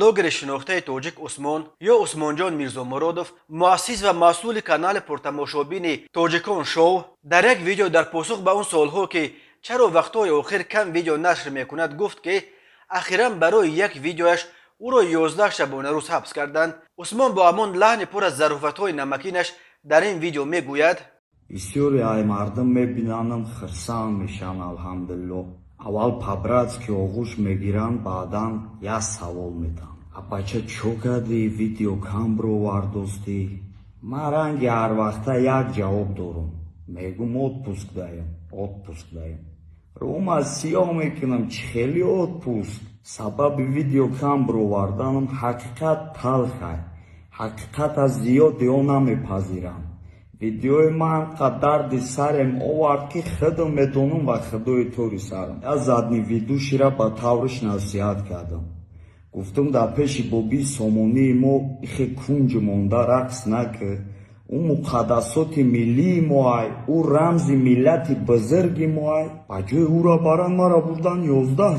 بلوگر شناخته تاجیک عثمان یا عثمان جان میرزا مرادوف مؤسس و مسئول کانال پرتماشابین تاجیکان شو در یک ویدیو در پاسخ به اون سوالها که چرا وقتهای آخر کم ویدیو نشر میکند گفت که اخیرا برای یک ویدیوش او را 11 شبانه روز حبس کردند. عثمان با همان لحن پر از ظرافت‌های نمکینش در این ویدیو میگوید: بسیاری ای مردم میبینم خرسان میشن الحمدلله. اول پبرات که آغوش میگیرن بعدا یک سوال میدن. بچه چو کردی ویدیو کامرو وارداستی؟ من رنگ هر وقتا یک جواب دارم. میگم отпуск دایم. روم از سیاه میکنم خیلی отпуск. سبب ویدیو کامرو واردنم حقیقت تلخه. حقیقت از زیاد یا نمیپذیرم. ویدیوی من قدر سرم آورد که خودم میدونم و خدای طوری سرم. از زدنی ویدیوشی را با طورش نصیحت کردم. گفتم در پیش بابی سامونی ما ایخی کنج مونده رقص نکرد. او مقدسات ملی مای، او رمز ملت بزرگ مای. بجای او را بران مرا بردن 11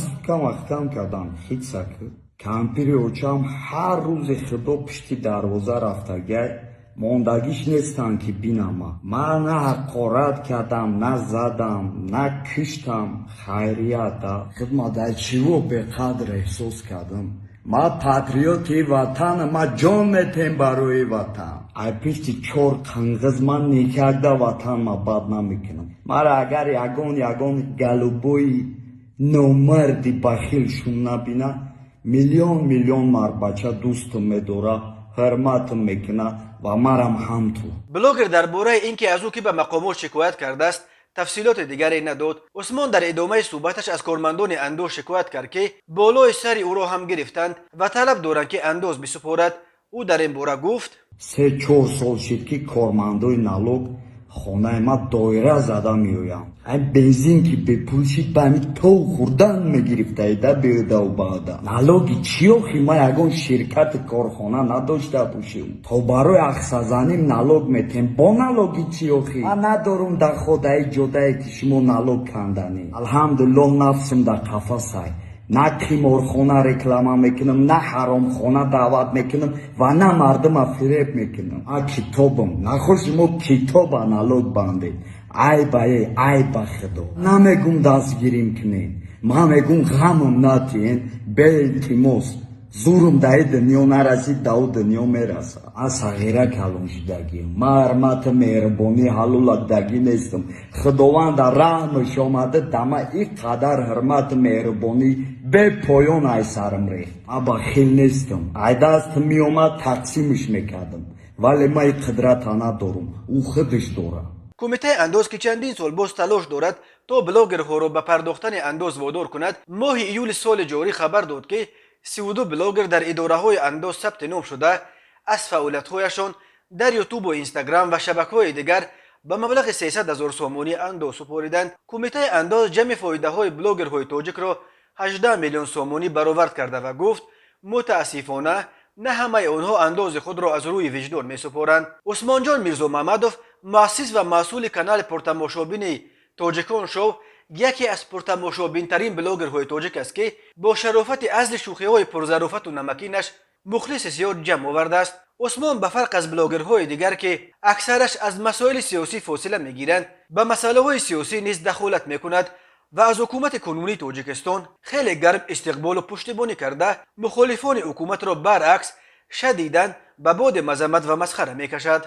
کم کردن. خیلی سکر. کمپیری اوچم هر روز خدا پشتی دروازه رفته گی. موندگیش نیستن که بینم. من نه حقارت کردم، نه زدم، نه کشتم. خیریت خدمت چیو به قدر احساس کردم. ما پاتریوتی وطن، ما جان میتیم برای وطن. ای پشتی 4 قنگز من نیکرده وطن ما بد نمیکنم. مرا اگر یگان گلوبوی نامردی بخیل شون نبینه، میلیون مر بچه دوست میداره، حرمت میکنه و مرم هم تو. بلوگر درباره اینکه از او که به مقامات شکایت کرده است تفصیلات دیگری نداد. عثمان در ادامه صحبتش از کارمندان اندوز شکایت کرد که بالای سر او را هم گرفتند و طلب دارند که اندوز بسپارد. او در این باره گفت: 3-4 سال شد که کارمندای نالوگ خانه ما دایره زده میویم. این بنزین که بپوشید به همی تو خوردن میگرفته ایده بیده و بعده. نالوگی چیوخی ما یگان شرکت کارخانه نداشته باشیم. تا برای اخصه زنیم نالوگ میتیم. با نالوگی چیوخی من ندارم در خودای جدایی که شما نالوگ کندنی. الحمدلله نفسم در قفص های. نه قمارخانه رکلام میکنم، نه حرام خانه دعوت میکنم و نه مردم فریب میکنم. کتابم نخوش ما کتاب انالوگ بنده. ای با خدا نمیگم دستگیریم کنین. من میگم غمم نتین. به التماس زورم در دنیا نرسید دو دنیا میرسه. از صغیره کلون شدگیم. من حرمت مهربانی حلول دگی نیستم. خداوند رحمش آمده دمه ای قدر حرمت مهربانی به پایان ای سرم ریخت. من بخیل نیستم. ای دست می آمد تقسیمش میکردم. ولی من قدرت ندارم. او خودش داره. کمیته اندوز که چندین سال باز تلاش دارد تا بلاگرها را به پرداختن اندوز وادار کند، ماه ایول سال جاری خبر داد که 32 بلاگر در اداره های اندوز ثبت نام شده از فعالیت‌هایشان در یوتیوب و اینستاگرام و شبکه‌های دیگر به مبلغ 300,000 سومانی اندوز سپردند. کمیته اندوز جمع فایده‌های بلاگرهای تاجیک را 18 میلیون سومانی برآورد کرده و گفت متاسفانه نه همه آنها اندوز خود را از روی وجدان می‌سپارند. عثمان جان میرزا محمدوف مؤسس و مسئول کانال پرتماشابین تاجیکان شو یکی از پرتماشابین ترین بلاگرهای تاجیک است که با شرافت اصل شوخی‌های پرظرافت و نمکینش مخلص زیاد جمع آورده است. عثمان به فرق از بلاگرهای دیگر که اکثرش از مسائل سیاسی فاصله میگیرند، به مسائل سیاسی نیز دخالت میکند و از حکومت کنونی تاجیکستان خیلی گرم استقبال و پشتیبانی کرده مخالفان حکومت را برعکس شدیداً به باد مذمت و مسخره میکشد.